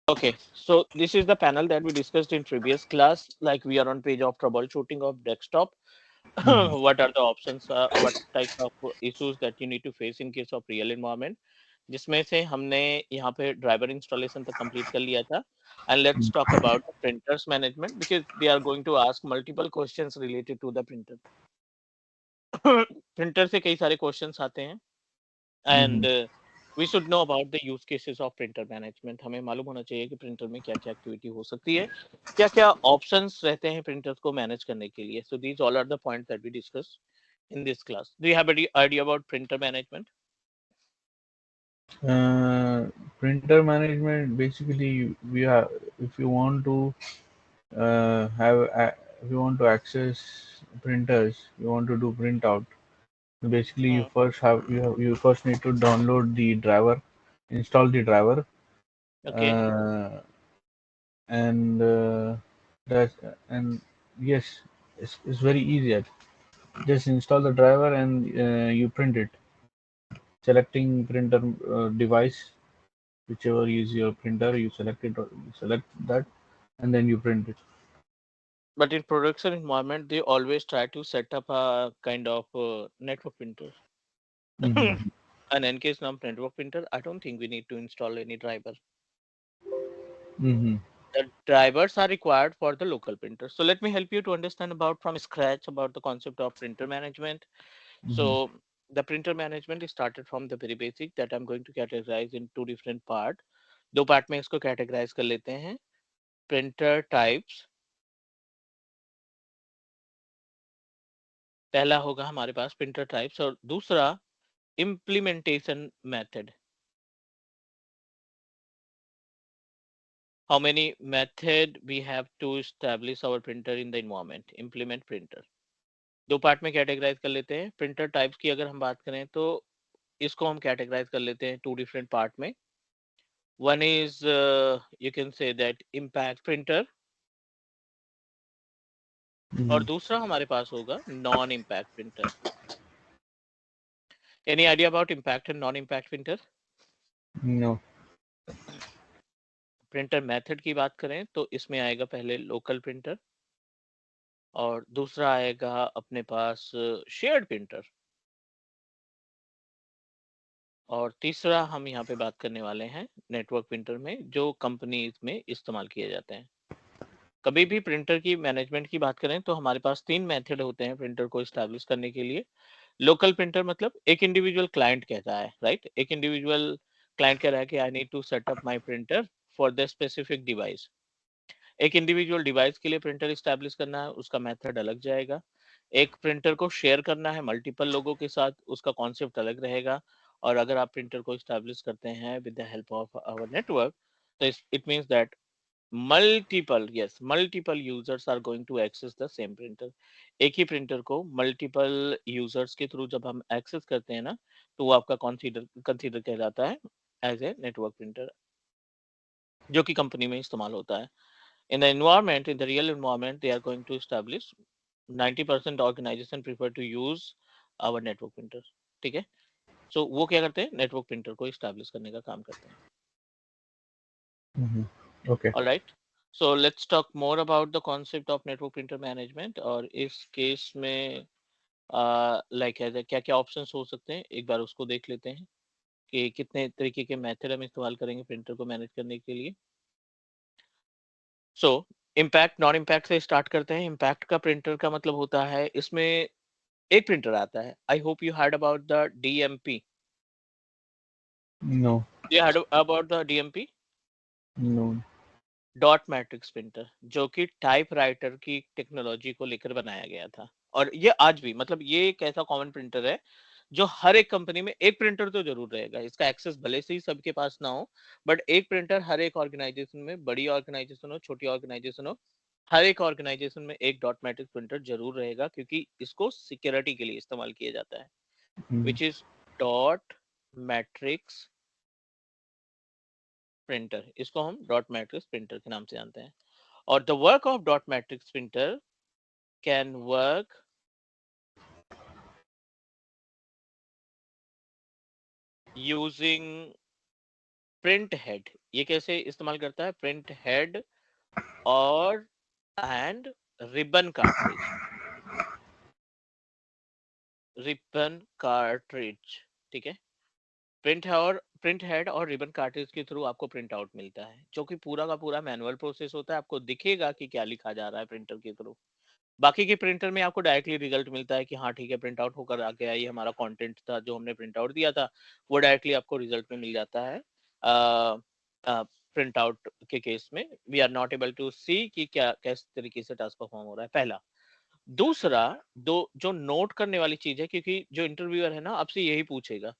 Okay, so this is the panel that we discussed in previous class. Like we are on page of troubleshooting of desktop. Mhm. What are the options? What types of issues that you need to face in case of real environment? जिसमें से हमने यहाँ पे driver installation तक complete कर लिया था. And let's talk about the printers management because they are going to ask multiple questions related to the printer. Printer से कई सारे क्वेश्चंस आते हैं. And Mhm. We should know about the use cases of printer management. हमें मालूम होना चाहिए कि प्रिंटर में क्या क्या एक्टिविटी हो सकती है, क्या क्या ऑप्शंस रहते हैं प्रिंटर्स को मैनेज करने के लिए. So these all are the points that we discuss in this class. Do you have any idea about printer management? Uh, Printer management basically we have if you want to if you want to access printers, you want to do printout. Basically, Hmm. you first need to download the driver, install the driver, Okay, uh, and that's and yes, it's very easy. Just install the driver and you print it. Selecting printer device, whichever is your printer, you select it or you select that, and then you print it. but in production environment they always try to set up a kind of network printer. Mm-hmm. And in case of network printer, I don't think we need to install any driver. Mm-hmm. The drivers are required for the local printer. So let me help you to understand about from scratch about the concept of printer management. Mm-hmm. So the printer management is started from the very basic that I'm going to categorize in two different part. दो part में इसको categorise कर लेते हैं. Printer types, पहला होगा हमारे पास printer types, और दूसरा implementation method. How many method we have to establish our printer in the environment, implement printer. दो पार्ट में कैटेगराइज कर लेते हैं. प्रिंटर टाइप्स की अगर हम बात करें तो इसको हम कैटेगराइज कर लेते हैं टू डिफरेंट पार्ट में. One is you can say that impact printer, और Mm-hmm. दूसरा हमारे पास होगा non impact printer. Any idea about impact and non impact printer? No. Printer method की बात करें तो इसमें आएगा पहले लोकल प्रिंटर, और दूसरा आएगा अपने पास शेयर्ड प्रिंटर, और तीसरा हम यहाँ पे बात करने वाले हैं नेटवर्क प्रिंटर में जो कंपनीज में इस्तेमाल किए जाते हैं. कभी भी प्रिंटर की मैनेजमेंट की बात करें तो हमारे पास तीन मेथड होते हैं प्रिंटर को इस्टेब्लिश करने के लिए. लोकल प्रिंटर मतलब एक इंडिविजुअल क्लाइंट कहता है, राइट. एक इंडिविजुअल क्लाइंट कह रहा है कि I need to set up my printer for the specific device. एक इंडिविजुअल डिवाइस के लिए प्रिंटर इस्टेब्लिश करना है, उसका मेथड अलग जाएगा. एक प्रिंटर को शेयर करना है मल्टीपल लोगों के साथ, उसका कॉन्सेप्ट अलग रहेगा. और अगर आप प्रिंटर को इस्टेब्लिश करते हैं with the help of our network, तो it means that multiple users are going to access the same printer. एक ही प्रिंटर को मल्टीपल यूजर्स के थ्रू जब हम एक्सेस करते हैं ना, तो वो आपका कंसीडर कंसीडर कहलाता है एज ए नेटवर्क प्रिंटर, जो कि कंपनी में इस्तेमाल होता है. In the environment, in the real environment, they are going to establish 90% organization prefer to use our network printer. ठीक है. So वो क्या करते हैं, नेटवर्क प्रिंटर को इस्टेब्लिश करने का काम करते हैं. Mm-hmm. Okay. All right. So let's talk more about the concept of network printer management. और इस केस में लाइक क्या क्या ऑप्शंस हो सकते हैं, एक बार उसको देख लेते हैं कि कितने तरीके के मेथड हम इस्तेमाल करेंगे प्रिंटर को मैनेज करने के लिए. सो इम्पैक्ट नॉन इम्पैक्ट से स्टार्ट करते हैं. इम्पैक्ट का प्रिंटर का मतलब होता है इसमें एक प्रिंटर आता है. I hope you heard about the DMP. No. You heard about the DMP, No. Dot matrix printer, जो कि टाइपराइटर की टेक्नोलॉजी को लेकर बनाया गया था. और ये आज भी मतलब ये एक ऐसा कॉमन प्रिंटर है जो हर एक कंपनी में एक प्रिंटर तो जरूर रहेगा. इसका एक्सेस भले से ही सबके पास ना हो, बट एक प्रिंटर हर एक ऑर्गेनाइजेशन में, बड़ी ऑर्गेनाइजेशन हो छोटी ऑर्गेनाइजेशन हो, हर एक ऑर्गेनाइजेशन में एक डॉट मैट्रिक्स प्रिंटर जरूर रहेगा, क्योंकि इसको सिक्योरिटी के लिए इस्तेमाल किया जाता है. Mm-hmm. Which is dot matrix printer. इसको हम डॉट मैट्रिक्स प्रिंटर के नाम से जानते हैं. और the work of dot matrix printer can work using print head, ये कैसे इस्तेमाल करता है? प्रिंट हेड और and ribbon cartridge, ribbon cartridge, ठीक है। प्रिंट हेड और रिबन कार्ट्रिज के थ्रू आपको प्रिंट आउट मिलता है, जो कि पूरा का पूरा मैनुअल प्रोसेस होता है। आपको दिखेगा कि क्या लिखा जा रहा है प्रिंटर के थ्रू। बाकी के प्रिंटर में आपको डायरेक्टली रिजल्ट मिलता है कि हाँ ठीक है, प्रिंट आउट होकर आ गया, ये हमारा कंटेंट था जो हमने प्रिंट आउट दिया था, वो डायरेक्टली आपको रिजल्ट में मिल जाता है। प्रिंट आउट के केस में we are not able to see कि क्या किस तरीके से टास्क परफॉर्म हो रहा है, पहला। दूसरा, दो जो नोट करने वाली चीज है, क्योंकि जो इंटरव्यूअर है ना आपसे यही पूछेगा,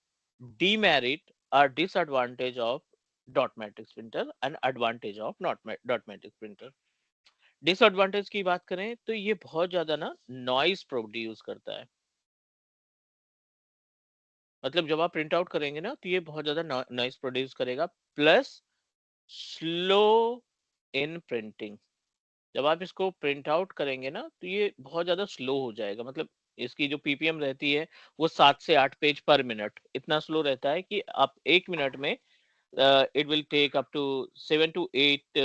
डीमेरिट और disadvantage of dot matrix printer and advantage of dot matrix printer. Disadvantage की बात करें तो ये बहुत ज्यादा ना नॉइज प्रोड्यूस करता है। मतलब जब आप प्रिंट आउट करेंगे ना तो ये बहुत ज्यादा नॉइज प्रोड्यूस करेगा, प्लस स्लो इन प्रिंटिंग। जब आप इसको प्रिंट आउट करेंगे ना तो ये बहुत ज्यादा स्लो हो जाएगा। मतलब इसकी जो पीपीएम रहती है वो 7 से 8 पेज पर मिनट, इतना स्लो रहता है कि आप 1 मिनट में it will take up to 7 to 8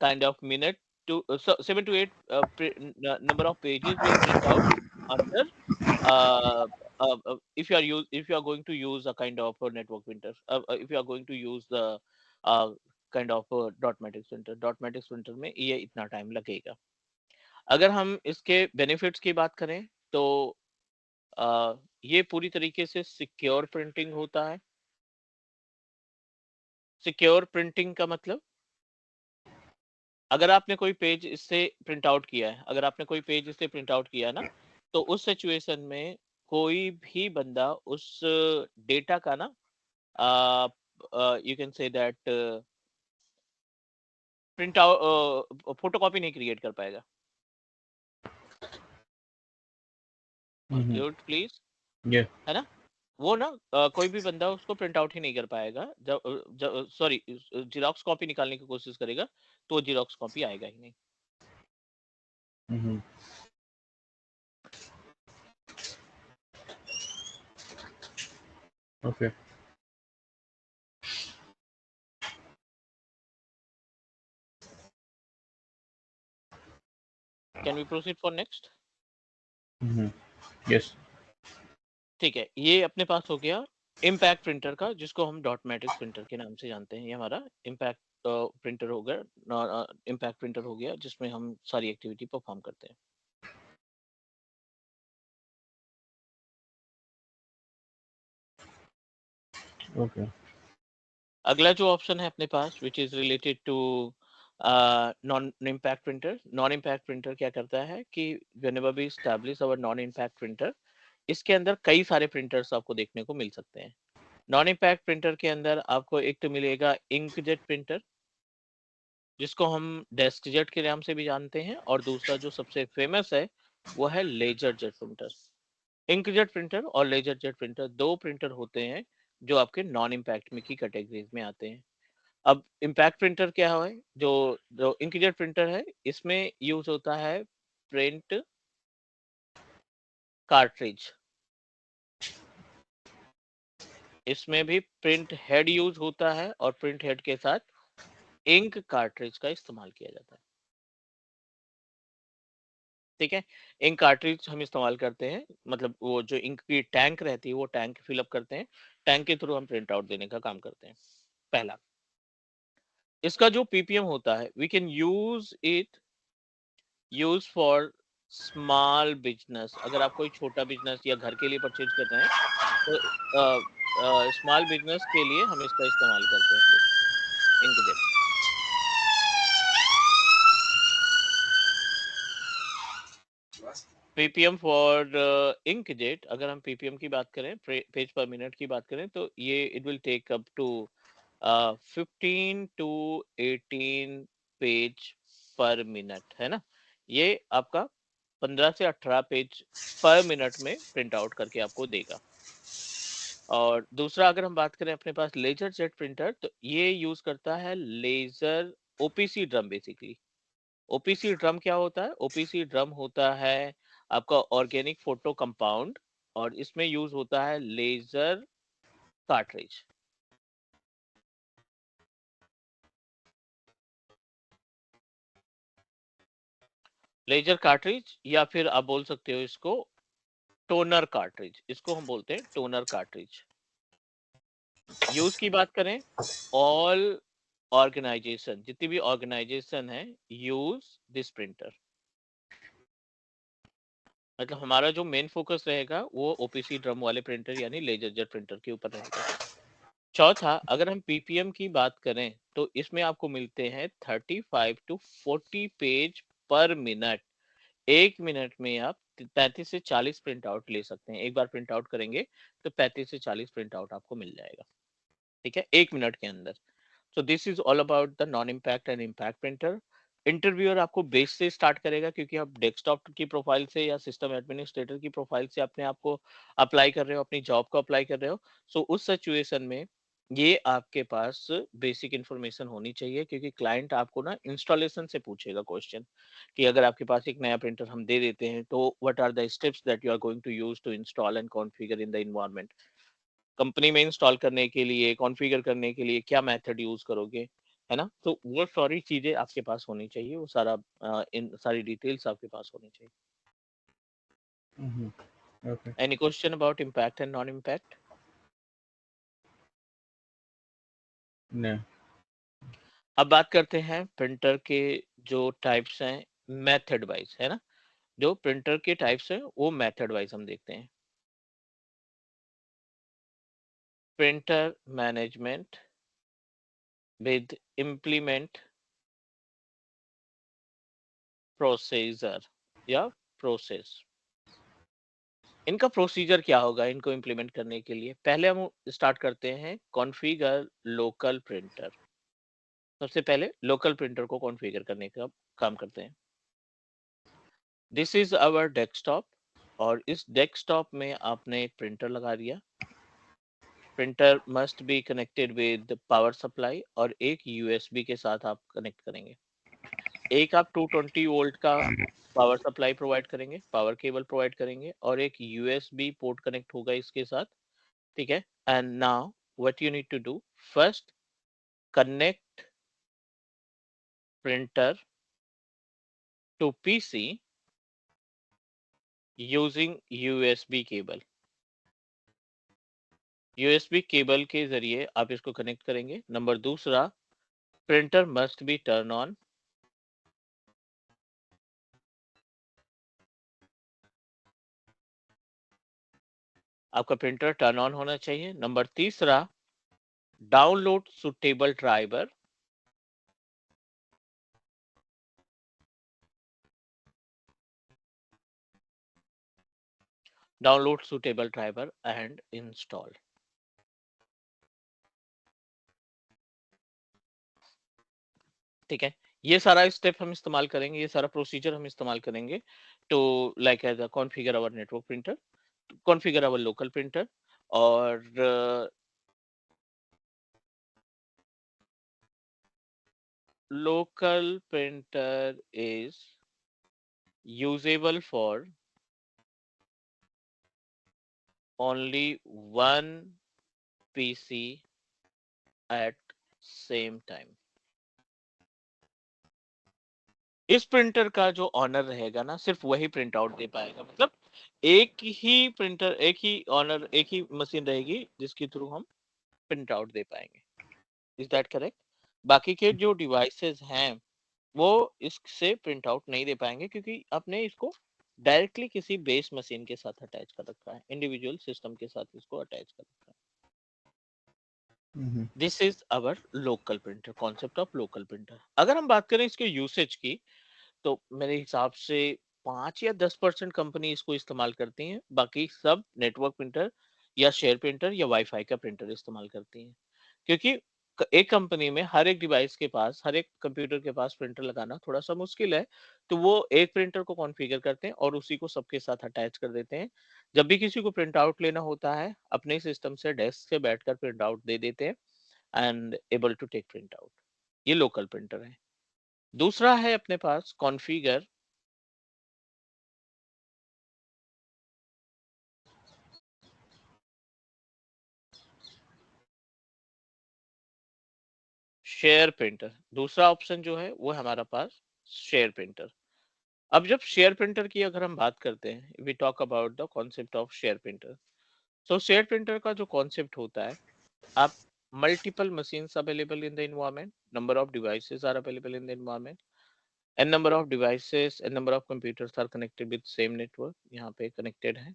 kind of minute to 7 to 8 number of pages will print out under uh, if you are going to use a kind of a network printer, if you are going to use the uh, kind of dot matrix printer में ये इतना time लगेगा। अगर हम इसके benefits की बात करें तो ये पूरी तरीके से सिक्योर प्रिंटिंग होता है। सिक्योर प्रिंटिंग का मतलब, अगर आपने कोई पेज इससे प्रिंट आउट किया है, अगर आपने कोई पेज इससे प्रिंट आउट किया है ना, तो उस सिचुएशन में कोई भी बंदा उस डेटा का ना you can say that print out photocopy नहीं क्रिएट कर पाएगा। Mute please. Yeah. है ना, वो ना कोई भी बंदा उसको प्रिंट आउट ही नहीं कर पाएगा। जब सॉरी जीरोक्स कॉपी निकालने की कोशिश करेगा तो जीरोक्स कॉपी आएगा ही नहीं। Okay. Can we proceed for next? Yes. ठीक है, ये अपने पास हो गया इम्पैक्ट प्रिंटर का, जिसको हम डॉट मैट्रिक्स प्रिंटर के नाम से जानते हैं। ये हमारा इम्पैक्ट प्रिंटर हो गया, इम्पैक्ट प्रिंटर हो गया जिसमें हम सारी एक्टिविटी परफॉर्म करते हैं। Okay. अगला जो ऑप्शन है अपने पास which is related to non impact printer. Non impact printer क्या करता है कि whenever we establish our non impact printer, इसके अंदर कई सारे प्रिंटर्स आपको देखने को मिल सकते हैं। नॉन इम्पैक्ट प्रिंटर के अंदर आपको एक तो मिलेगा इंकजेट प्रिंटर, जिसको हम डेस्क जेट के नाम से भी जानते हैं, और दूसरा जो सबसे फेमस है वो है laser jet printer. Inkjet printer और लेजर जेट प्रिंटर दो प्रिंटर होते हैं जो आपके नॉन इम्पैक्ट में की कैटेगरीज में आते हैं। अब इम्पैक्ट प्रिंटर क्या है? जो जो इंकजेट प्रिंटर है इसमें यूज होता है प्रिंट कार्ट्रिज, इसमें भी प्रिंट हेड यूज होता है और प्रिंट हेड के साथ इंक कार्ट्रिज का इस्तेमाल किया जाता है। ठीक है, इंक कार्ट्रिज हम इस्तेमाल करते हैं, मतलब वो जो इंक की टैंक रहती है वो टैंक फिलअप करते हैं, टैंक के थ्रू हम प्रिंट आउट देने का काम करते हैं। पहला, इसका जो पीपीएम होता है we can use for small business. अगर आप कोई छोटा बिजनेस या घर के लिए परचेज कर रहे हैं तो स्मॉल बिजनेस के लिए हम इसका इस्तेमाल करते हैं। इंकजेट पीपीएम फॉर इंकजेट, अगर हम पीपीएम की बात करें, पेज पर मिनट की बात करें, तो ये it will take up to 15 to 18 page per minute, है ना। ये आपका 15 से 18 पेज पर मिनट में प्रिंट आउट करके आपको देगा। और दूसरा अगर हम बात करें अपने पास लेजर जेट प्रिंटर, तो ये यूज करता है laser OPC drum basically. OPC drum क्या होता है? ओपीसी ड्रम होता है आपका ऑर्गेनिक फोटो कंपाउंड, और इसमें यूज होता है लेजर कार्ट्रिज। लेजर कार्ट्रिज, या फिर आप बोल सकते हो इसको टोनर कार्ट्रिज, इसको हम बोलते हैं टोनर कार्ट्रिज। यूज की बात करें, ऑल ऑर्गेनाइजेशन, जितनी भी ऑर्गेनाइजेशन है, यूज दिस प्रिंटर। मतलब हमारा जो मेन फोकस रहेगा वो ओपीसी ड्रम वाले प्रिंटर यानी लेजर जेट प्रिंटर के ऊपर रहेगा। चौथा, अगर हम पीपीएम की बात करें तो इसमें आपको मिलते हैं 35 टू 40 पेज पर मिनट। एक मिनट में आप 35 से 40 प्रिंट आउट ले सकते हैं। एक बार प्रिंट आउट करेंगे तो 35 से 40 प्रिंट आउट आपको मिल जाएगा, ठीक है, एक मिनट के अंदर। So this is all about the non impact and impact printer. Interviewer आपको बेस से स्टार्ट करेगा, क्योंकि आप डेस्कटॉप की प्रोफाइल से या सिस्टम एडमिनिस्ट्रेटर की प्रोफाइल से अपने आप को अप्लाई कर रहे हो, अपनी जॉब को अप्लाई कर रहे हो। सो उस सिचुएशन में ये आपके पास बेसिक इंफॉर्मेशन होनी चाहिए, क्योंकि क्लाइंट आपको ना इंस्टॉलेशन से पूछेगा क्वेश्चन कि अगर आपके पास एक नया प्रिंटर हम दे देते हैं तो what are the steps that you are going to use to install and configure in the environment. Company में इंस्टॉल करने के लिए, कॉन्फ़िगर करने के लिए क्या मेथड यूज करोगे, है ना? तो वो सारी चीजें आपके पास होनी चाहिए, वो सारा इन सारी डिटेल्स आपके पास होनी चाहिए। Okay. Any question about impact and non impact? No. अब बात करते हैं प्रिंटर के जो टाइप्स हैं मेथड वाइज, है ना? जो प्रिंटर के टाइप्स हैं वो मेथड वाइज हम देखते हैं। Printer management with implement procedure या प्रोसेस। इनका प्रोसीजर क्या होगा इनको इम्प्लीमेंट करने के लिए? पहले हम स्टार्ट करते हैं कॉन्फ़िगर लोकल प्रिंटर। सबसे पहले लोकल प्रिंटर को कॉन्फ़िगर करने का काम करते हैं। दिस इज आवर डेस्कटॉप, और इस डेस्कटॉप में आपने एक प्रिंटर लगा दिया। Printer must be connected with power supply, और एक यूएसबी के साथ आप कनेक्ट करेंगे। एक आप 220 वोल्ट का पावर सप्लाई प्रोवाइड करेंगे, पावर केबल प्रोवाइड करेंगे, और एक यूएसबी पोर्ट कनेक्ट होगा इसके साथ, ठीक है। And now what you need to do, first connect printer to PC using USB cable। USB cable के जरिए आप इसको कनेक्ट करेंगे। नंबर दूसरा, printer must be turn on. आपका प्रिंटर टर्न ऑन होना चाहिए। नंबर तीसरा, download suitable driver. Download suitable driver and install. ठीक है, ये सारा स्टेप हम इस्तेमाल करेंगे, ये सारा प्रोसीजर हम इस्तेमाल करेंगे to like as a configure our network printer, configure our local printer. और local printer is usable for only one PC at same time। इस प्रिंटर का जो ऑनर रहेगा ना, सिर्फ वही प्रिंट आउट दे पाएगा। मतलब एक ही प्रिंटर, एक ही ऑनर, एक ही मशीन रहेगी जिसके थ्रू हम प्रिंट आउट दे पाएंगे। Is that correct? बाकी के जो डिवाइसेस हैं वो इससे प्रिंट आउट नहीं दे पाएंगे, क्योंकि आपने इसको डायरेक्टली किसी बेस मशीन के साथ अटैच कर रखा है, इंडिविजुअल सिस्टम के साथ इसको अटैच कर रखा है। This is our local printer, concept of local printer. अगर हम बात करें इसके यूसेज की, तो मेरे हिसाब से 5 या 10% कंपनी इसको इस्तेमाल करती हैं, बाकी सब नेटवर्क प्रिंटर या शेयर प्रिंटर या वाईफाई का प्रिंटर इस्तेमाल करती हैं। क्योंकि एक कंपनी में हर एक डिवाइस के पास, हर एक कंप्यूटर के पास प्रिंटर लगाना थोड़ा सा मुश्किल है, तो वो एक प्रिंटर को कॉन्फ़िगर करते हैं और उसी को सबके साथ अटैच कर देते हैं। जब भी किसी को प्रिंट आउट लेना होता है, अपने सिस्टम से डेस्क से बैठकर प्रिंट आउट दे देते हैं and able to take print out. ये लोकल प्रिंटर है। दूसरा है अपने पास कॉन्फ़िगर शेयर प्रिंटर। दूसरा ऑप्शन जो है वो हमारा पास शेयर प्रिंटर। अब जब शेयर प्रिंटर की अगर हम बात करते हैं, we talk about the concept of share printer. So share printer का जो कॉन्सेप्ट होता है, आप multiple machines available in the environment, number of devices are available in the environment, n number of devices n number of computers are connected with same network, यहाँ पे connected है।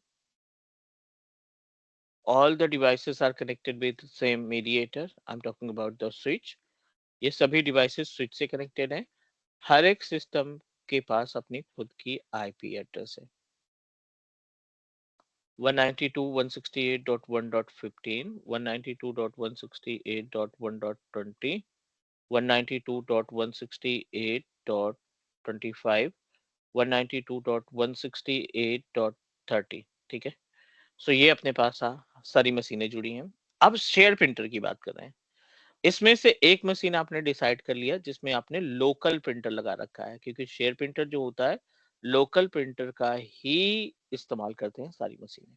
All the devices are connected with same mediator, I'm talking about the switch। ये सभी devices switch से connected हैं। हर एक system के पास अपनी खुद की आईपी एड्रेस है। 192.168.1.15, 192.168.1.20, 192.168.25, 192.168.30, ठीक है। सो ये अपने पास सारी मशीनें जुड़ी हैं। अब शेयर प्रिंटर की बात कर रहे हैं। इसमें से एक मशीन आपने डिसाइड कर लिया जिसमें आपने लोकल प्रिंटर लगा रखा है, क्योंकि शेयर प्रिंटर जो होता है लोकल प्रिंटर का ही इस्तेमाल करते हैं सारी मशीनें।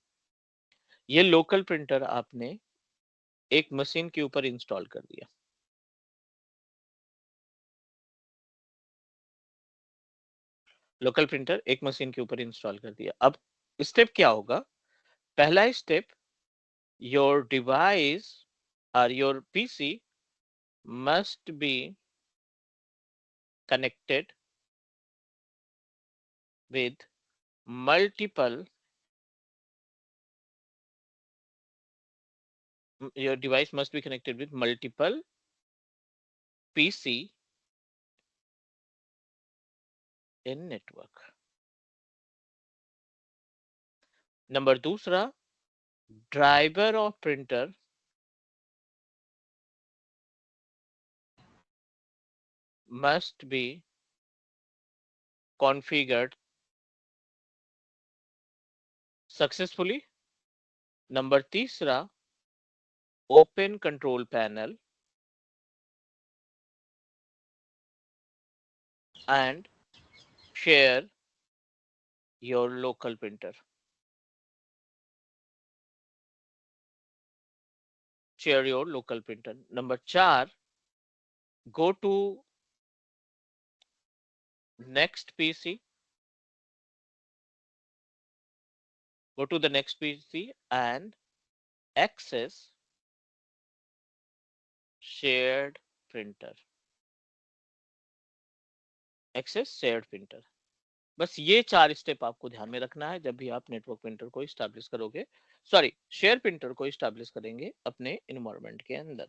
ये लोकल प्रिंटर आपने एक मशीन के ऊपर इंस्टॉल कर दिया। लोकल प्रिंटर एक मशीन के ऊपर इंस्टॉल कर दिया। अब स्टेप क्या होगा? पहला स्टेप, योर डिवाइस और your PC must be connected with multiple your device must be connected with multiple PC in network। Number दूसरा, driver of printer must be configured successfully। Number तीसरा, open control panel and share your local printer। share your local printer। Number 4, go to next PC, go to the next PC and access shared printer। Access shared printer. बस ये 4 step आपको ध्यान में रखना है जब भी आप नेटवर्क प्रिंटर को इस्टेब्लिश करोगे, सॉरी शेयर प्रिंटर को इस्टेब्लिश करेंगे अपने एनवायरनमेंट के अंदर।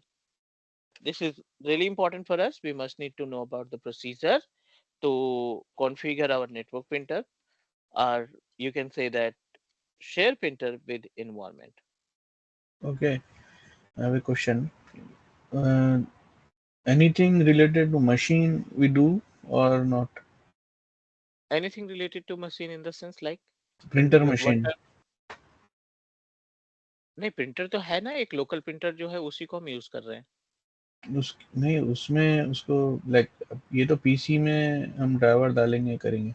This is really important for us, we must need to know about the procedure to configure our network printer, और you can say that share printer with environment। Okay, I have a question. Uh, Anything related to machine we do or not? Anything related to machine in the sense like Printer what machine. नहीं, printer तो है ना, एक local printer जो है उसी को हम यूज कर रहे हैं। उस नहीं, उसमें उसको लाइक ये तो पीसी में हम ड्राइवर डालेंगे करेंगे,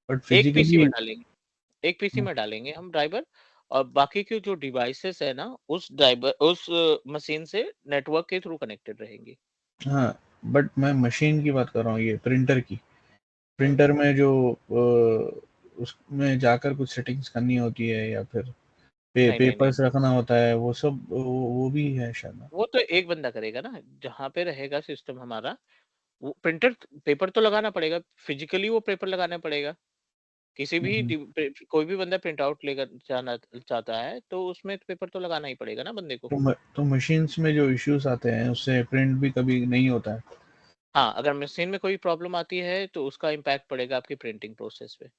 बट एक पीसी फिजिकली में डालेंगे, एक पीसी में डालेंगे हम ड्राइवर, और बाकी के जो डिवाइसेस है ना उस ड्राइवर उस मशीन से नेटवर्क के थ्रू कनेक्टेड रहेंगी। हाँ, बट मैं मशीन की बात कर रहा हूँ, ये प्रिंटर की। हम्म, प्रिंटर में जो उसमें जाकर कुछ सेटिंग्स करनी होती है या फिर नहीं नहीं नहीं, पेपर्स रखना होता है, वो सब वो भी है शायद ना? वो तो एक बंदा करेगा ना, जहाँ पे रहेगा सिस्टम हमारा। वो प्रिंटर पेपर तो लगाना पड़ेगा, फिजिकली वो पेपर लगाना पड़ेगा। किसी भी हम्म, कोई भी बंदा प्रिंट आउट लेकर जाना चाहता है तो उसमें पेपर तो लगाना ही पड़ेगा ना बंदे को। तो मशीन्स में जो इश्यूज आते हैं उससे प्रिंट भी कभी नहीं होता है। हाँ, अगर मशीन में कोई प्रॉब्लम आती है तो उसका इम्पैक्ट पड़ेगा आपकी प्रिंटिंग प्रोसेस पे।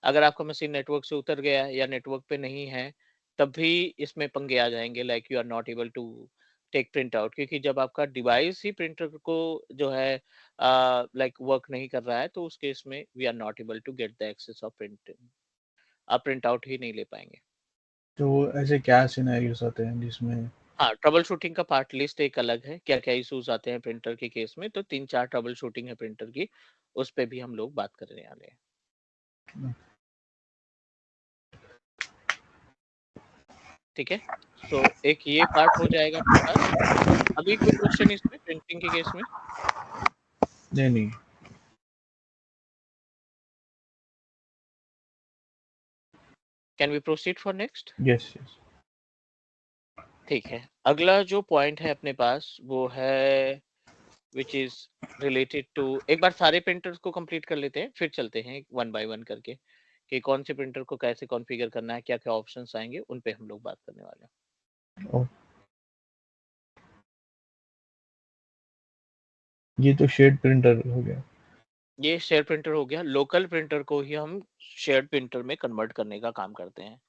अगर आपका मशीन नेटवर्क से उतर गया है या नेटवर्क पे नहीं है, तब भी इसमें पंगे आ जाएंगे, like you are not able to take print out, क्योंकि जब आपका डिवाइस ही प्रिंटर को जो है लाइक वर्क नहीं कर रहा है तो उस केस में we are not able to get the access of printing, आप प्रिंट आउट ही नहीं ले पाएंगे। तो ऐसे क्या सिनेरियोस आते हैं जिसमें हाँ, ट्रबल शूटिंग का पार्ट लिस्ट एक अलग है, क्या क्या इश्यूज आते हैं प्रिंटर के केस में, तो 3-4 ट्रबल शूटिंग है प्रिंटर की, उस पे भी हम लोग बात करने वाले हैं। ठीक है, सो एक ये पार्ट हो जाएगा अपने पास। अभी कोई क्वेश्चन इसमें प्रिंटिंग के केस में? नहीं नहीं can we proceed for next? Yes, yes. ठीक है, अगला जो पॉइंट है अपने पास वो है विच इज रिलेटेड टू, एक बार सारे प्रिंटर्स को कंप्लीट कर लेते हैं फिर चलते हैं वन बाय वन करके कि कौन से प्रिंटर को कैसे कॉन्फ़िगर करना है, क्या क्या ऑप्शंस आएंगे, उन पे हम लोग बात करने वाले हैं। Oh, ये तो शेड प्रिंटर हो गया। ये शेयर प्रिंटर हो गया, लोकल प्रिंटर को ही हम शेयर्ड प्रिंटर में कन्वर्ट करने का काम करते हैं,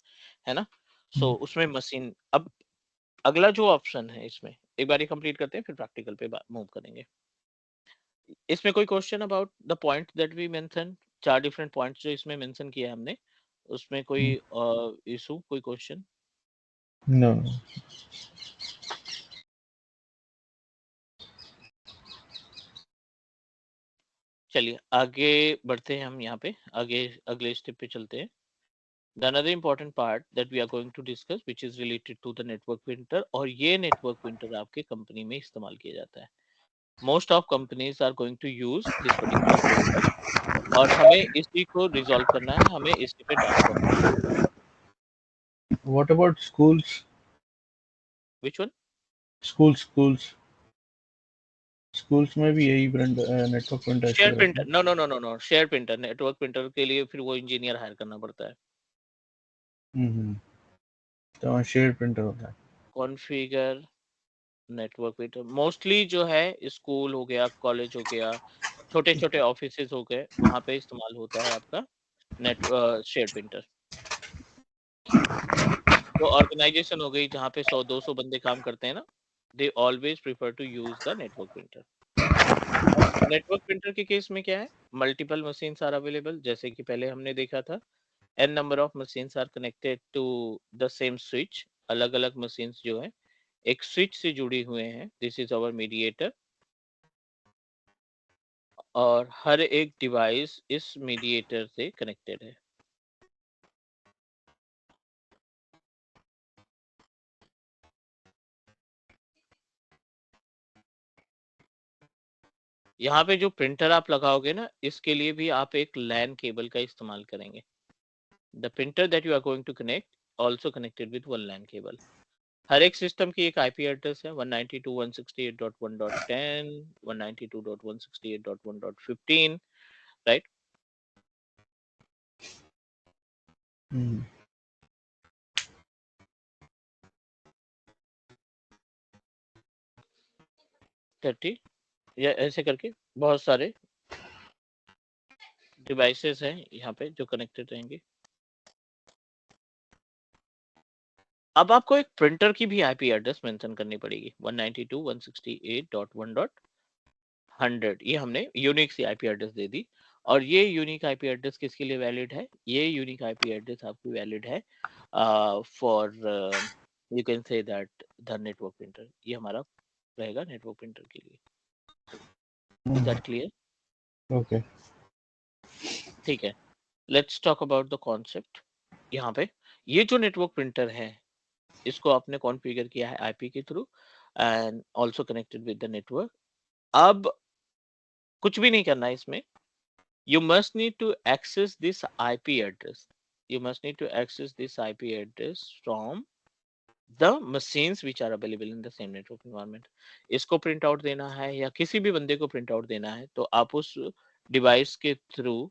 है ना। सो उसमें मशीन, अब अगला जो ऑप्शन है इसमें एक बार कंप्लीट करते हैं फिर प्रैक्टिकल पे मूव करेंगे। इसमें कोई question about the point that we mention, 4 different points जो इसमें मेंशन किया है हमने, उसमें कोई इशू, कोई क्वेश्चन? No. चलिए आगे बढ़ते हैं, हम यहाँ पे आगे अगले स्टेप पे चलते हैं। The another important part that we are going to discuss which is related to the network printer, और ये network printer आपके कंपनी में इस्तेमाल किया जाता है। Most of companies are going to use this particular printer और हमें इसी को रिजॉल्व करना है, हमें इसी पे डाटा कॉपी करना है। What about schools? Which one? Schools में भी यही नेटवर्क प्रिंटर शेयर इस्तेमाल प्रिंटर, करते no no no no no, share printer, network printer के लिए फिर वो इंजीनियर हायर करना पड़ता है। हैं। तो शेड प्रिंटर होता है। कॉन्फ़िगर नेटवर्क प्रिंटर मोस्टली जो है स्कूल हो गया, कॉलेज हो गया, छोटे छोटे ऑफिसेज हो गए, वहां पे इस्तेमाल होता है आपका नेट शेयर प्रिंटर। तो ऑर्गेनाइजेशन हो गई जहाँ पे 100-200 बंदे काम करते हैं ना, they always prefer to use the network printer. अब नेटवर्क प्रिंटर के केस में क्या है, मल्टीपल मशीन्स आर अवेलेबल, जैसे कि पहले हमने देखा था n number of machines are connected to the same switch, अलग अलग मशीन्स जो है एक स्विच से जुड़ी हुए हैं, दिस इज आवर मीडिएटर, और हर एक डिवाइस इस मीडिएटर से कनेक्टेड है। यहाँ पे जो प्रिंटर आप लगाओगे ना, इसके लिए भी आप एक लैन केबल का इस्तेमाल करेंगे। The printer that you are going to connect also connected with one LAN cable. हर एक सिस्टम की एक आईपी एड्रेस है, 192.168.1.10, 192.168.1.15, राइट। हम्म। 30 या ऐसे करके बहुत सारे डिवाइसेस हैं यहाँ पे जो कनेक्टेड रहेंगे। अब आपको एक प्रिंटर की भी आईपी एड्रेस मेंशन करनी पड़ेगी, 192.168.1.100, ये हमने यूनिक सी आईपी एड्रेस दे दी। और ये यूनिक आईपी एड्रेस किसके लिए वैलिड है, ये यूनिक आईपी एड्रेस आपकी वैलिड है for you can say that the network printer, ये हमारा रहेगा नेटवर्क प्रिंटर के लिए। Is that clear? ओके। ठीक है, let's talk about the concept. यहाँ पे ये जो नेटवर्क प्रिंटर है इसको आपने कॉन्फ़िगर किया है आईपी के through and also connected with the network. अब कुछ भी नहीं करना है इसमें, you must need to access this IP address, you must need to access this IP address from the machines which are available in the same network environment। इसको print out देना है या किसी भी बंदे को प्रिंट आउट देना है तो आप उस डिवाइस के through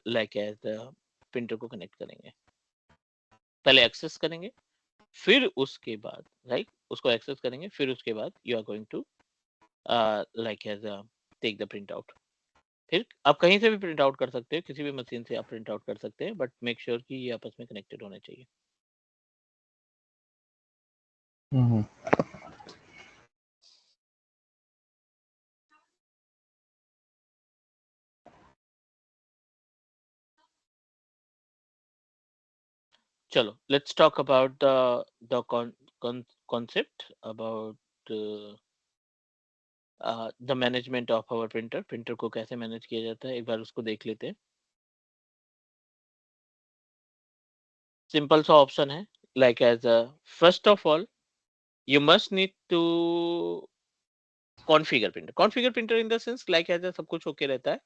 like as the printer को कनेक्ट करेंगे, पहले एक्सेस करेंगे, फिर उसके बाद राइट उसको एक्सेस करेंगे, फिर उसके बाद you are going to like as take the print out. फिर आप कहीं से भी प्रिंट आउट कर सकते हो, किसी भी मशीन से आप प्रिंट आउट कर सकते हैं, बट मेक श्योर कि ये आपस में कनेक्टेड होने चाहिए। हम्म। चलो let's talk about the concept about the management of our printer, printer को कैसे मैनेज किया जाता है एक बार उसको देख लेते हैं। सिंपल सा ऑप्शन है, like as first of all you must need to configure printer in the sense like ऐसा सब कुछ ओके रहता है,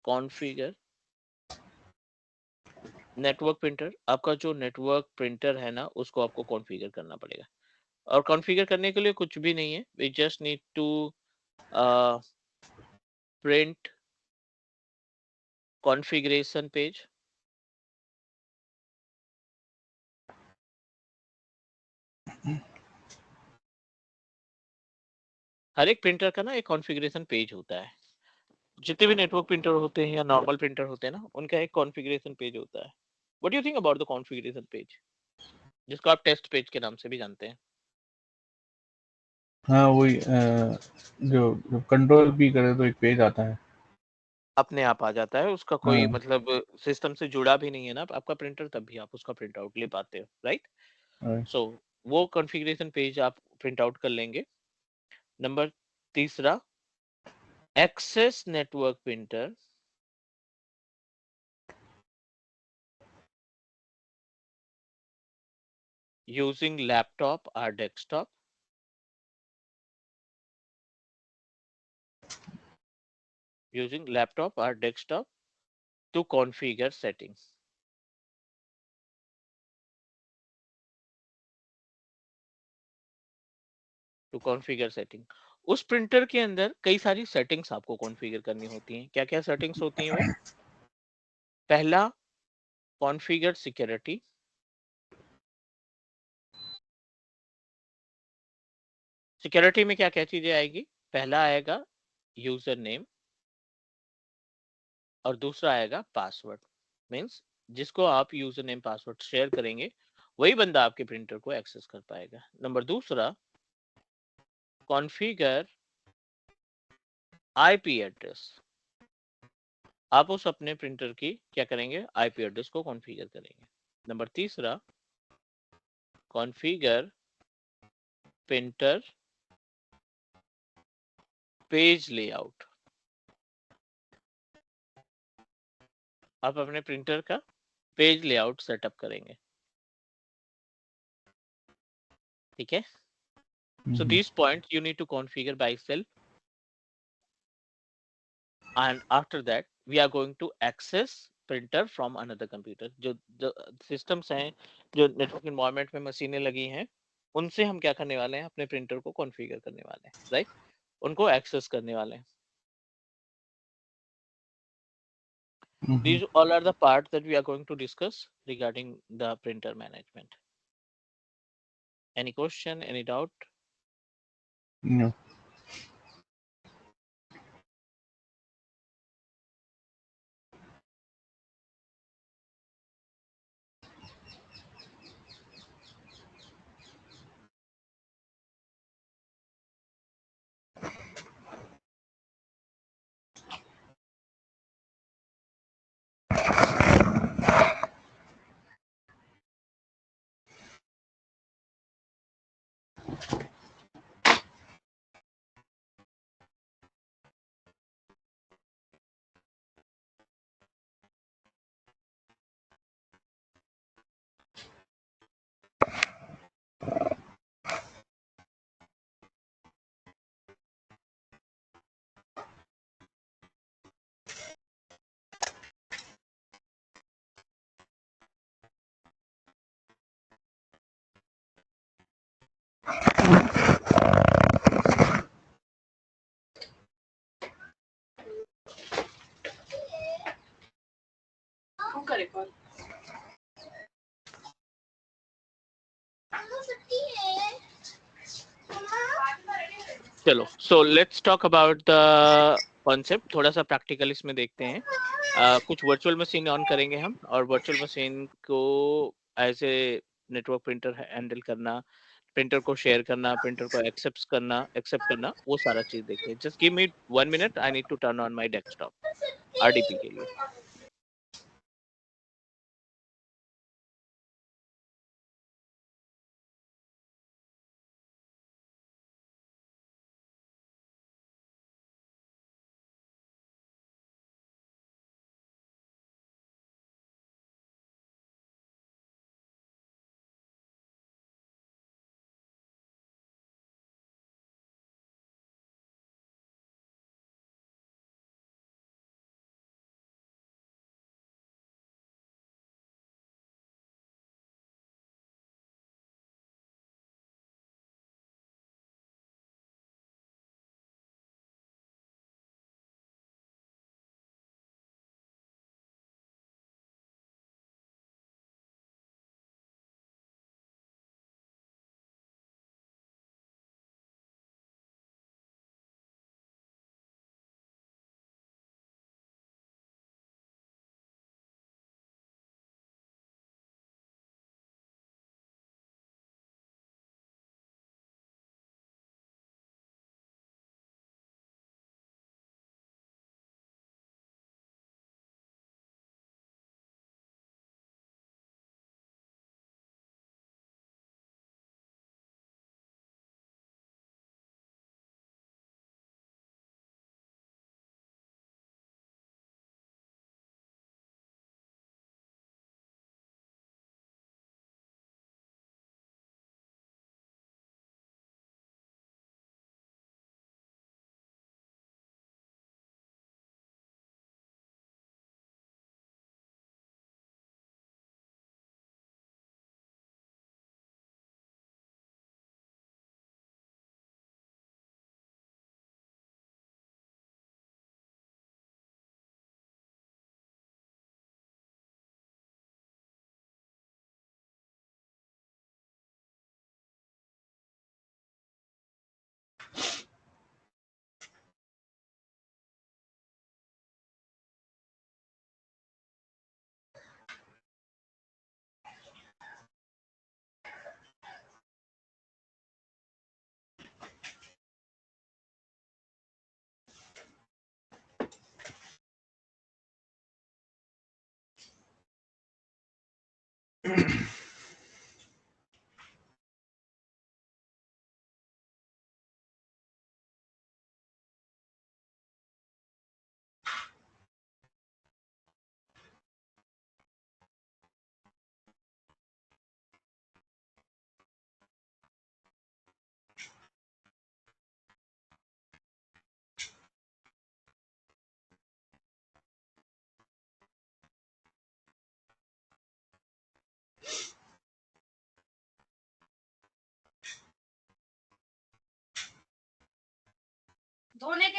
कॉन्फ़िगर नेटवर्क प्रिंटर, आपका जो नेटवर्क प्रिंटर है ना, उसको आपको कॉन्फ़िगर करना पड़ेगा। और कॉन्फ़िगर करने के लिए कुछ भी नहीं है, we just need to print configuration page. हर एक प्रिंटर का ना एक कॉन्फ़िगरेशन पेज होता है। जितने भी नेटवर्क प्रिंटर होते हैं या नॉर्मल प्रिंटर होते हैं ना, उनका एक कॉन्फ़िगरेशन पेज होता है। What do you think about the configuration page? जिसको आप टेस्ट पेज के नाम से भी जानते हैं। हाँ वही जो कंट्रोल भी करे तो एक पेज आता है। अपने आप आ जाता है, उसका कोई हाँ मतलब सिस्टम से जुड़ा भी नहीं है ना आपका प्रिंटर, तब भी आप उसका प्रिंट आउट ले पाते हो, राइट? right. सो वो कॉन्फ़िगरेशन पेज आप प्रिंट आउट कर लेंगे। नंबर तीसरा, access network printer using laptop or desktop, using laptop or desktop to configure settings, to configure setting। उस प्रिंटर के अंदर कई सारी सेटिंग्स आपको कॉन्फ़िगर करनी होती हैं। क्या क्या सेटिंग्स होती हैं भाई? पहला, कॉन्फ़िगर सिक्योरिटी। सिक्योरिटी में क्या क्या चीजें आएगी? पहला आएगा यूजर नेम और दूसरा आएगा पासवर्ड। मीन्स जिसको आप यूजर नेम पासवर्ड शेयर करेंगे, वही बंदा आपके प्रिंटर को एक्सेस कर पाएगा। नंबर दूसरा, कॉन्फ़िगर आईपी एड्रेस। आप उस अपने प्रिंटर की क्या करेंगे? आईपी एड्रेस को कॉन्फ़िगर करेंगे। नंबर तीसरा, कॉन्फ़िगर प्रिंटर पेज लेआउट। आप अपने प्रिंटर का पेज लेआउट सेटअप करेंगे, ठीक है? So these points you need to configure by self, and after that we are going to access printer from another computer। जो systems हैं, जो network environment में मशीनें लगी हैं, उनसे हम क्या करने वाले हैं? अपने प्रिंटर को कॉन्फ़िगर करने वाले हैं, राइट? उनको एक्सेस करने वाले हैं। These all are the parts that we are going to discuss regarding the printer management. Any question, any doubt? No. चलो, so let's talk about the concept। थोड़ा सा प्रैक्टिकल इसमें देखते हैं। कुछ वर्चुअल मशीन ऑन करेंगे हम, और वर्चुअल मशीन को as a network printer handle करना, प्रिंटर को शेयर करना, प्रिंटर को एक्सेप्ट करना, वो सारा चीज देखते हैं। Just give me 1 minute, I need to turn on my desktop RDP के लिए।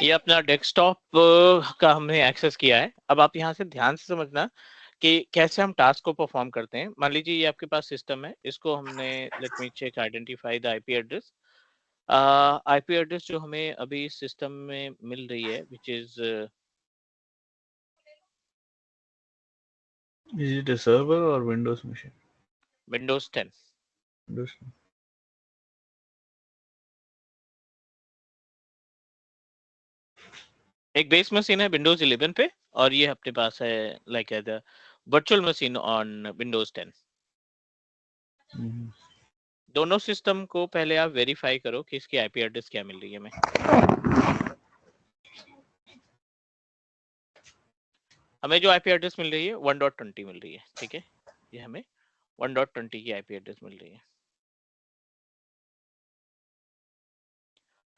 ये अपना डेस्कटॉप का हमने एक्सेस किया है। अब आप यहाँ से ध्यान से समझना कि कैसे हम टास्क को परफॉर्म करते हैं। मान लीजिए ये आपके पास सिस्टम है, इसको हमने let me check identify the IP address. IP address जो हमें अभी सिस्टम में मिल रही है which is Is it a server or Windows machine? Windows 10। Windows. एक बेस मशीन है विंडोज 11 पे और ये अपने पास है like the virtual machine on Windows 10। दोनों सिस्टम को पहले आप वेरीफाई करो कि इसकी आईपी एड्रेस क्या मिल रही है हमें। हमें जो आईपी एड्रेस मिल रही है 1.20 मिल रही है, ठीक है। ये हमें 1.20 की आईपी एड्रेस मिल रही है।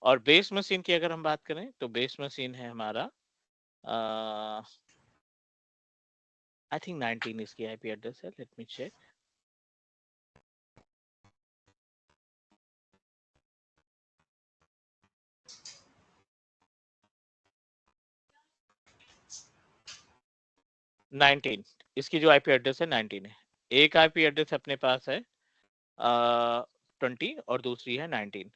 और बेस मशीन की अगर हम बात करें तो बेस मशीन है हमारा आई थिंक 19 इसकी आईपी एड्रेस है। Let me check. इसकी जो आईपी एड्रेस है 19 है। एक आईपी एड्रेस अपने पास है 20 और दूसरी है 19।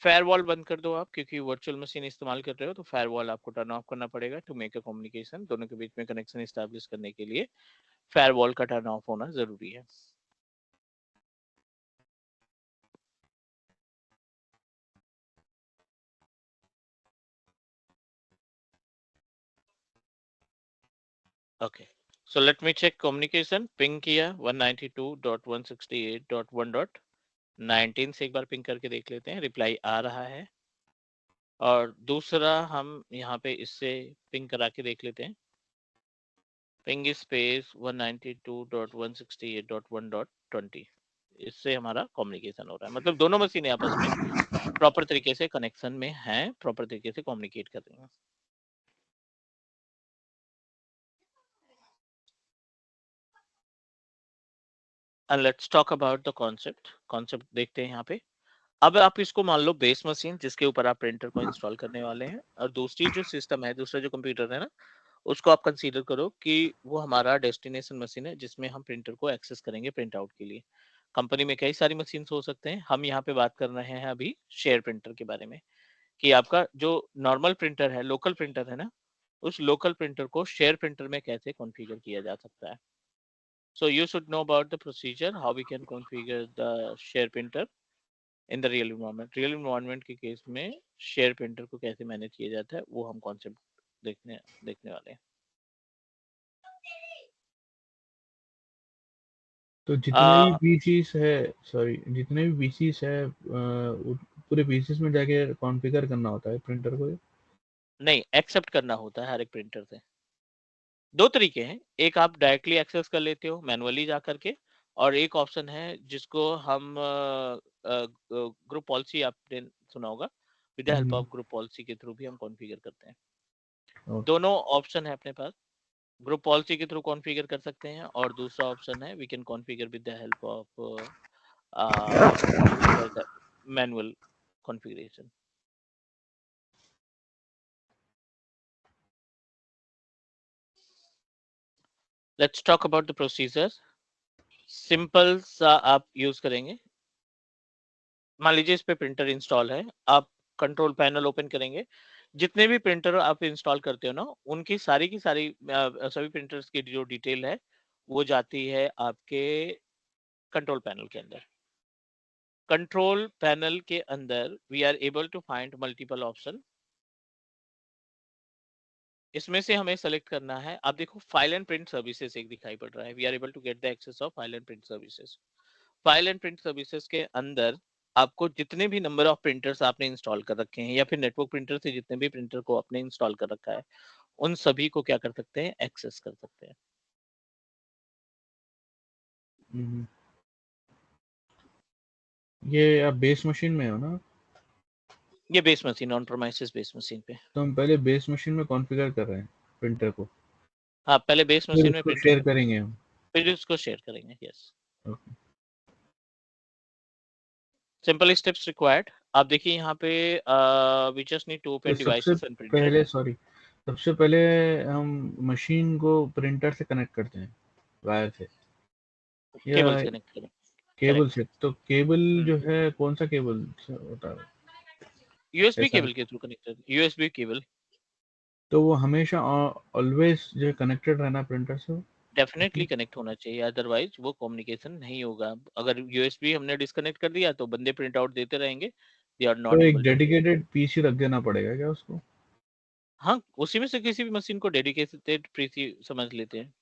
फायरवॉल बंद कर दो आप, क्योंकि वर्चुअल मशीन इस्तेमाल कर रहे हो तो फायरवॉल आपको टर्न ऑफ करना पड़ेगा टू मेक अ कम्युनिकेशन। दोनों के बीच में कनेक्शन एस्टैब्लिश करने के लिए फायरवॉल का टर्न ऑफ होना जरूरी है। Okay, so let me check communication. Ping किया 192.168.1.19 से एक बार पिंग करके देख लेते हैं, रिप्लाई आ रहा है। और दूसरा हम यहाँ पे इससे पिंग करा के देख लेते हैं। पिंग स्पेस 192.168.1.20, इससे हमारा कम्युनिकेशन हो रहा है। मतलब दोनों मशीनें आपस में प्रॉपर तरीके से कनेक्शन में हैं, प्रॉपर तरीके से कम्युनिकेट कर रही हैं। And let's talk about the concept देखते हैं यहाँ पे। अब आप इसको मान लो बेस मशीन जिसके ऊपर आप प्रिंटर को इंस्टॉल करने वाले हैं, और दूसरी जो सिस्टम है, दूसरा जो कंप्यूटर है ना, उसको आप कंसीडर करो कि वो हमारा डेस्टिनेशन मशीन है जिसमें हम प्रिंटर को एक्सेस करेंगे प्रिंट आउट के लिए। कंपनी में कई सारी मशीन हो सकते हैं, हम यहाँ पे बात कर रहे हैं अभी शेयर प्रिंटर के बारे में, कि आपका जो नॉर्मल प्रिंटर है, लोकल प्रिंटर है ना, उस लोकल प्रिंटर को शेयर प्रिंटर में कैसे कॉन्फ़िगर किया जा सकता है। So you should know about the procedure how we can configure the share printer in the real environment. Real environment के केस में शेयर प्रिंटर को कैसे मैनेज किया जाता है वो हम कॉन्सेप्ट देखने वाले हैं। तो जितने भी पीसीस है, सॉरी, जितने भी पीसीस है पूरे पीसीस में जाके कॉन्फ़िगर करना होता है प्रिंटर को? नहीं, एक्सेप्ट करना होता है हर एक प्रिंटर से। दो तरीके हैं, एक आप डायरेक्टली एक्सेस कर लेते हो मैनुअली जा करके, और एक ऑप्शन है जिसको हम ग्रुप पॉलिसी, आपने सुना होगा, with the help of group policy के थ्रू भी हम कॉन्फ़िगर करते हैं। दोनों ऑप्शन है अपने पास। ग्रुप पॉलिसी के थ्रू कॉन्फ़िगर कर सकते हैं, और दूसरा ऑप्शन है we can configure with the help of manual configuration. Let's talk about the procedure. Simple सा आप यूज करेंगे। मान लीजिए इस पे प्रिंटर इंस्टॉल है, आप कंट्रोल पैनल ओपन करेंगे, जितने भी प्रिंटर आप इंस्टॉल करते हो ना, उनकी सारी की सारी सभी प्रिंटर्स की जो डिटेल है वो जाती है आपके कंट्रोल पैनल के अंदर। कंट्रोल पैनल के अंदर we are able to find multiple option. इसमें से हमें सेलेक्ट करना है। आप देखो फाइल एंड प्रिंट सर्विसेज एक दिखाई पड़ रहा है, we are able to get the access of file and print services. File and print services के अंदर आपको जितने भी नंबर ऑफ प्रिंटर्स आपने इंस्टॉल कर रखे हैं या फिर नेटवर्क प्रिंटर से जितने भी प्रिंटर को आपने इंस्टॉल कर रखा है, उन सभी को क्या कर सकते हैं, एक्सेस कर सकते हैं। ये आप बेस मशीन में हो ना? ये base machine, on promises base machine पे। तो हम पहले बेस मशीन में कॉन्फ़िगर कर रहे हैं प्रिंटर को, हाँ, पहले बेस फिर मशीन में उसको प्रिंटर शेयर को, करेंगे हम। फिर उसको शेयर करेंगे। Yes, okay. Simple steps required. आप देखिए यहाँ पे वी जस्ट नीड टू तो ओपन सबसे डिवाइसेस एंड प्रिंटर। पहले सबसे पहले हम मशीन को प्रिंटर से कनेक्ट करते हैं वायर से या केबल से कनेक्ट करें। Cable correct. से। तो केबल जो है कौन सा केबल से होता है यूएसबी ऐसा? केबल के थ्रू कनेक्टेड, यूएसबी केबल। तो वो हमेशा ऑलवेज जो कनेक्टेड रहना प्रिंटर से। डेफिनेटली कनेक्ट होना चाहिए, अदरवाइज वो कम्युनिकेशन नहीं होगा। अगर यूएसबी हमने डिस्कनेक्ट कर दिया तो बंदे प्रिंट आउट देते रहेंगे, दे आर तो नॉट एक able to print. Dedicated PC रख देना पड़ेगा क्या उसको? हाँ, उसी में से किसी भी मशीन को डेडिकेटेड पीसी समझ लेते हैं।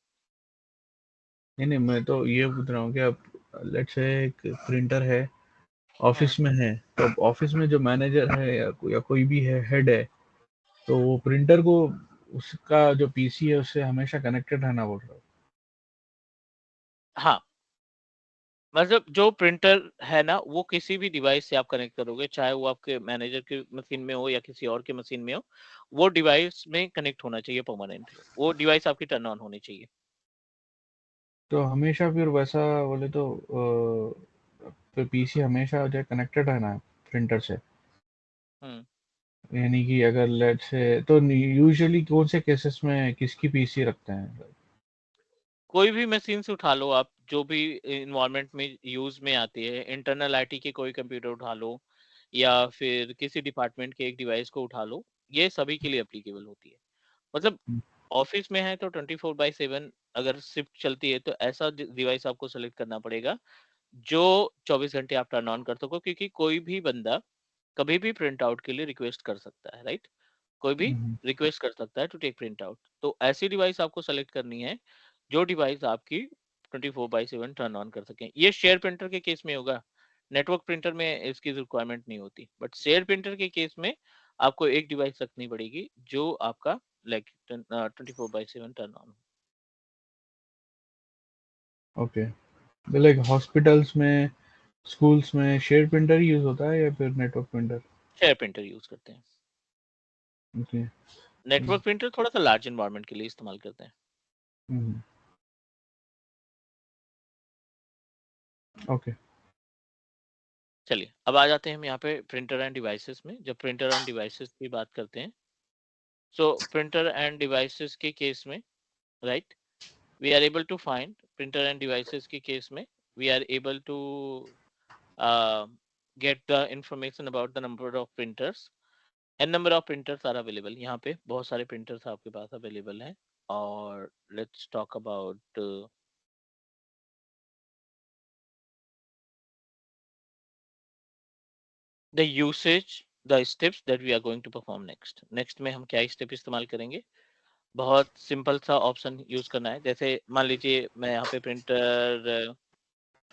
नहीं नहीं, मैं तो ये पूछ रहा हूँ कि आप लेट्स से एक प्रिंटर है, हम्म, ऑफिस में है, तो ऑफिस में जो मैनेजर है या कोई भी है, हेड है, तो वो प्रिंटर को उसका जो पीसी है उससे हमेशा कनेक्टेड रहना बोल रहा है। हाँ, मतलब जो प्रिंटर है ना, वो किसी भी डिवाइस से आप कनेक्ट करोगे, चाहे वो आपके मैनेजर की मशीन में हो या किसी और के मशीन में हो, वो डिवाइस में कनेक्ट होना चाहिए परमानेंटली, वो डिवाइस आपकी टर्न ऑन होनी चाहिए। तो हमेशा फिर वैसा बोले तो फिर पीसी हमेशा जो कनेक्टेड रहना है प्रिंटर से। हम्म, यानी कि अगर लेट से तो यूजुअली कौन से केसेस में किसकी पीसी रखते हैं? कोई भी मशीन से उठा लो आप, जो भी इन्वायरमेंट में यूज में आती है, इंटरनल आईटी के कोई कंप्यूटर उठा लो या फिर किसी डिपार्टमेंट के एक डिवाइस को उठा लो, ये सभी के लिए एप्लीकेबल होती है। मतलब ऑफिस में है तो 24/7 अगर शिफ्ट चलती है तो ऐसा डिवाइस आपको सेलेक्ट करना पड़ेगा जो 24 घंटे आप टर्न ऑन कर सको, क्योंकि कोई भी बंदा कभी भी प्रिंट आउट के लिए रिक्वेस्ट कर सकता है, राइट? कोई भी हम्म, रिक्वेस्ट कर सकता है टू टेक प्रिंट आउट। तो ऐसी डिवाइस आपको सेलेक्ट करनी है जो डिवाइस आपकी 24/7 टर्न ऑन कर सके। ये शेयर प्रिंटर के केस में होगा, नेटवर्क प्रिंटर में इसकी रिक्वायरमेंट नहीं होती, बट शेयर प्रिंटर के केस में आपको एक डिवाइस रखनी पड़ेगी जो आपका लाइक 24/7 टर्न ऑन हो। ओके। तो लाइक हॉस्पिटल्स में, स्कूल्स में शेयर प्रिंटर ही यूज होता है या फिर network printer? Share printer use करते हैं। ओके। नेटवर्क प्रिंटर थोड़ा सा लार्ज एनवायरनमेंट के लिए इस्तेमाल करते हैं। ओके। चलिए, अब आ जाते हैं हम यहाँ पे प्रिंटर एंड डिवाइसेस में। जब प्रिंटर एंड डिवाइसेस की बात करते हैं, सो प्रिंटर एंड डिवाइसेस के केस में, right, we are able to find printer and devices के केस में, we are able to get the information about the number of printers and number of printers are available। यहाँ पे बहुत सारे printers आपके पास available हैं। और let's talk about the usage, the steps that we are going to perform next। next में हम क्या स्टेप इस्तेमाल करेंगे? बहुत सिंपल सा ऑप्शन यूज करना है। जैसे मान लीजिए मैं यहाँ पे प्रिंटर,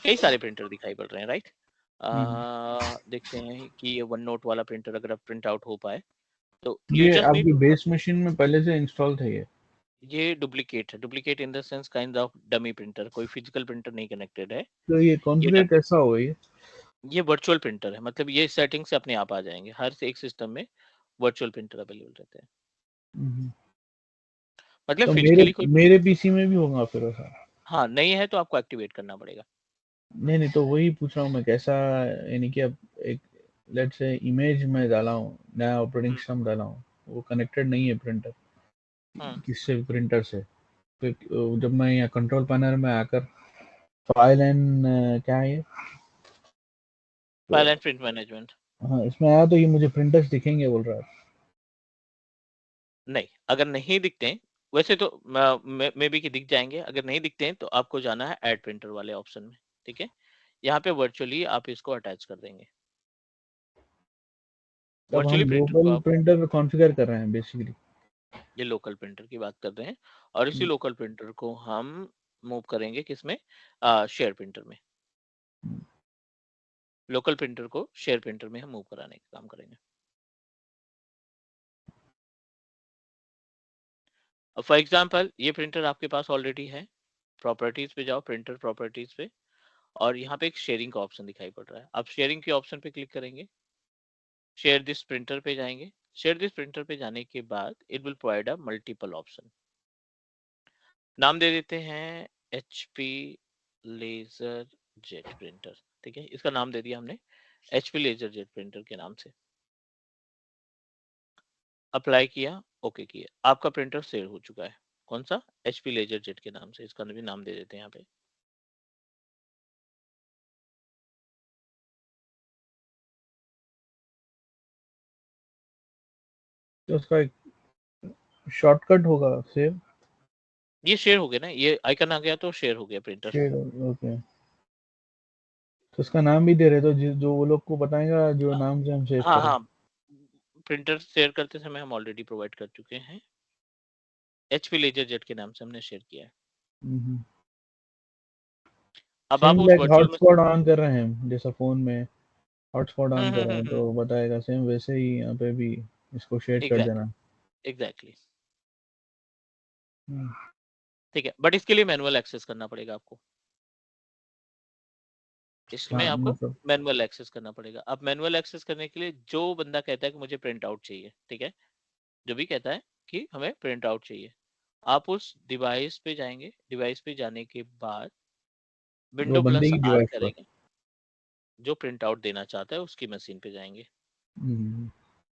कई सारे प्रिंटर दिखाई पड़ रहे हैं, राइट? देखते हैं कि ये वन नोट वाला प्रिंटर अगर प्रिंट आउट हो पाए, तो यू ये जस्ट नीड आपकी टू, बेस मशीन में पहले से इंस्टॉल था ये? ये डुप्लीकेट है। Duplicate in the sense kind of dummy printer, कोई फिजिकल प्रिंटर नहीं कनेक्टेड है। तो ये ये कॉन्फ़िगर कैसा होगा ये? ये वर्चुअल प्रिंटर है, मतलब ये सेटिंग से अपने आप आ जाएंगे। हर एक सिस्टम में वर्चुअल प्रिंटर अवेलेबल रहते हैं, हम्म। मतलब तो मेरे फिजिकली कोई। मेरे पीसी में भी होगा फिर ऐसा? हाँ, नहीं है तो आपको एक्टिवेट करना पड़ेगा। नहीं नहीं, तो वही पूछ रहा हूँ मैं कैसा। यानी कि अब एक लेट्स से इमेज में डाला हूँ, नया ऑपरेटिंग हम्म, सिस्टम डाला हूँ, वो कनेक्टेड नहीं है प्रिंटर, हम्म। किससे प्रिंटर से। तो जब मैं यहाँ कंट्रोल पैनल में आकर फाइल एंड क्या है ये, फाइल एंड प्रिंट मैनेजमेंट। हाँ इसमें आया तो ये मुझे प्रिंटर्स दिखेंगे बोल रहा है। नहीं, अगर नहीं दिखते हैं, वैसे तो मे बी कि दिख जाएंगे। अगर नहीं दिखते हैं तो आपको जाना है ऐड प्रिंटर वाले ऑप्शन में, ठीक है? यहाँ पे वर्चुअली आप इसको अटैच कर देंगे। तब हम वर्चुअली प्रिंटर को ग्लोबल आप, प्रिंटर कॉन्फ़िगर कर रहे हैं बेसिकली। ये लोकल प्रिंटर की बात कर रहे हैं और इसी लोकल प्रिंटर को हम मूव करेंगे किसमें, शेयर प्रिंटर में। लोकल प्रिंटर को शेयर प्रिंटर में हम मूव कराने का काम करेंगे। फॉर एग्जांपल ये प्रिंटर आपके पास ऑलरेडी है, प्रॉपर्टीज पे जाओ, प्रिंटर प्रॉपर्टीज पे, और यहाँ पे एक शेयरिंग का ऑप्शन दिखाई पड़ रहा है। आप शेयरिंग के ऑप्शन पे क्लिक करेंगे, शेयर दिस प्रिंटर पे जाएंगे। शेयर दिस प्रिंटर पे जाने के बाद it will provide a multiple option. नाम दे देते हैं HP लेजर जेट प्रिंटर, ठीक है, इसका नाम दे दिया हमने HP लेजर जेट प्रिंटर के नाम से। अप्लाई किया, ओके किया, आपका प्रिंटर सेव हो चुका है। कौन सा? HP लेजर जेट के नाम से, इसका भी नाम दे देते हैं यहाँ पे। तो उसका एक शॉर्टकट होगा सेव। ये शेयर हो गया ना, ये आइकन आ गया तो शेयर हो गया प्रिंटर। Share, okay. तो उसका नाम भी दे रहे तो जो वो लोग को बताएगा जो नाम से हम सेव हाँ करें। हाँ, प्रिंटर शेयर करते समय हम ऑलरेडी प्रोवाइड कर चुके हैं, HP लेजर जेट के नाम से हमने शेयर किया है। अब आप सेम उस लाइक वर्चुअल में हॉटस्पॉट ऑन कर रहे हैं हम, जैसा फोन में हॉटस्पॉट ऑन कर रहे हैं हम्म, तो बताएगा, सेम वैसे ही यहाँ पे भी इसको शेयर कर देना। एग्जैक्टली, ठीक है, बट इसके लिए मैनुअल एक्सेस करना पड़ेगा आपको। इसमें हाँ आपको मतलब मैनुअल एक्सेस करना पड़ेगा। अब मैनुअल एक्सेस करने के लिए जो बंदा कहता है कि मुझे प्रिंट आउट चाहिए, ठीक है, जो भी कहता है कि हमें प्रिंट आउट चाहिए, आप उस डिवाइस पे जाएंगे। डिवाइस पे जाने के बाद वो विंडो बंदे प्लस की आर डिवाइस पर। करेंगे, जो प्रिंट आउट देना चाहता है उसकी मशीन पे जाएंगे, हम्म,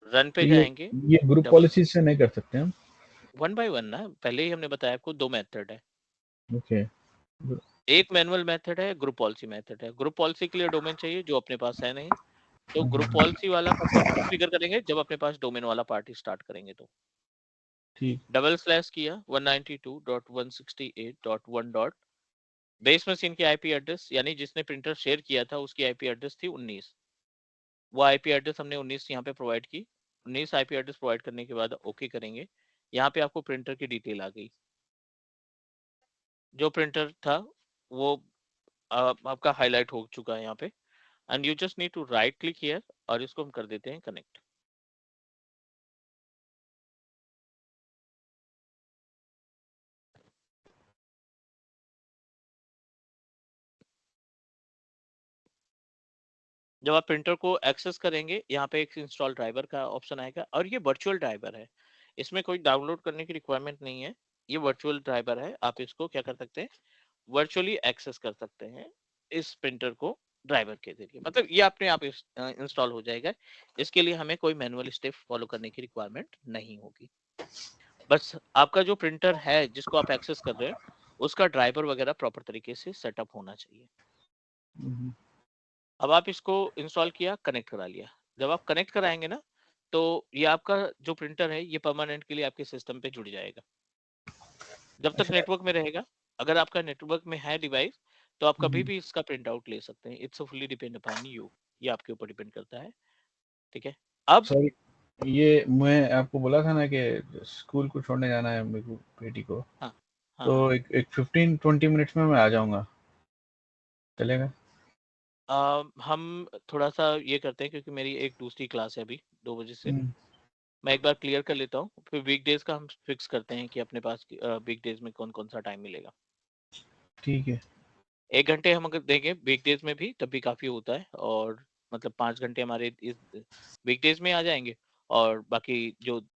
रन तो पे ये जाएंगे, ये ग्रुप डबल पॉलिसी से नहीं कर सकते हम। वन बाय वन ना, पहले ही हमने बताया आपको दो मेथड है। ओके। एक मैनुअल मेथड है, ग्रुप पॉलिसी मेथड है। ग्रुप पॉलिसी के लिए डोमेन चाहिए जो अपने पास है नहीं, तो ग्रुप पॉलिसी वाला कब कॉन्फ़िगर करेंगे, जब अपने पास डोमेन वाला पार्टी स्टार्ट करेंगे तो ठीक। डबल स्लैश किया 192.168.1 डॉट बेस मशीन की आईपी एड्रेस, यानी जिसने प्रिंटर शेयर किया था उसकी आईपी एड्रेस थी 19, वो आईपी एड्रेस हमने 19 यहाँ पे प्रोवाइड की। 19 आईपी एड्रेस प्रोवाइड करने के बाद ओके करेंगे। यहाँ पे आपको प्रिंटर की डिटेल आ गई, जो प्रिंटर था वो आपका हाईलाइट हो चुका है यहाँ पे, and you just need to right click here और इसको हम कर देते हैं कनेक्ट। जब आप प्रिंटर को एक्सेस करेंगे, यहाँ पे एक इंस्टॉल ड्राइवर का ऑप्शन आएगा, और ये वर्चुअल ड्राइवर है, इसमें कोई डाउनलोड करने की रिक्वायरमेंट नहीं है। ये वर्चुअल ड्राइवर है, आप इसको क्या कर सकते हैं, वर्चुअली एक्सेस कर सकते हैं इस प्रिंटर को ड्राइवर के जरिए, मतलब ये अपने आप इंस्टॉल हो जाएगा। इसके लिए हमें कोई मैनुअल स्टेप फॉलो करने की रिक्वायरमेंट नहीं होगी। बस आपका जो प्रिंटर है जिसको आप एक्सेस कर रहे हैं उसका ड्राइवर वगैरह प्रॉपर तरीके से सेटअप होना चाहिए। अब आप इसको इंस्टॉल किया, कनेक्ट करा लिया। जब आप कनेक्ट कराएंगे ना, तो ये आपका जो प्रिंटर है ये परमानेंट के लिए आपके सिस्टम पे जुड़ जाएगा, जब तक अच्छा। नेटवर्क में रहेगा। अगर आपका नेटवर्क में है डिवाइस तो आप कभी भी इसका प्रिंट आउट ले सकते हैं। It's fully depend upon you, ये आपके ऊपर डिपेंड करता है, ठीक है। अब सॉरी, ये मैं आपको बोला था ना कि स्कूल को छोड़ने जाना है मेरे को, बेटी को। हाँ हाँ हाँ, तो एक 15-20 मिनट्स में मैं आ जाऊंगा, चलेगा? हम थोड़ा सा ये करते हैं क्योंकि मेरी एक दूसरी क्लास है अभी 2 बजे से, मैं एक बार क्लियर कर लेता हूँ, फिर वीकडेज का हम फिक्स करते हैं कि अपने पास वीकडेज में कौन कौन सा टाइम मिलेगा। ठीक है। 1 घंटे हम अगर देंगे वीकडेज में भी तब भी काफी होता है, और मतलब 5 घंटे हमारे इस वीकडेज में आ जाएंगे, और बाकी जो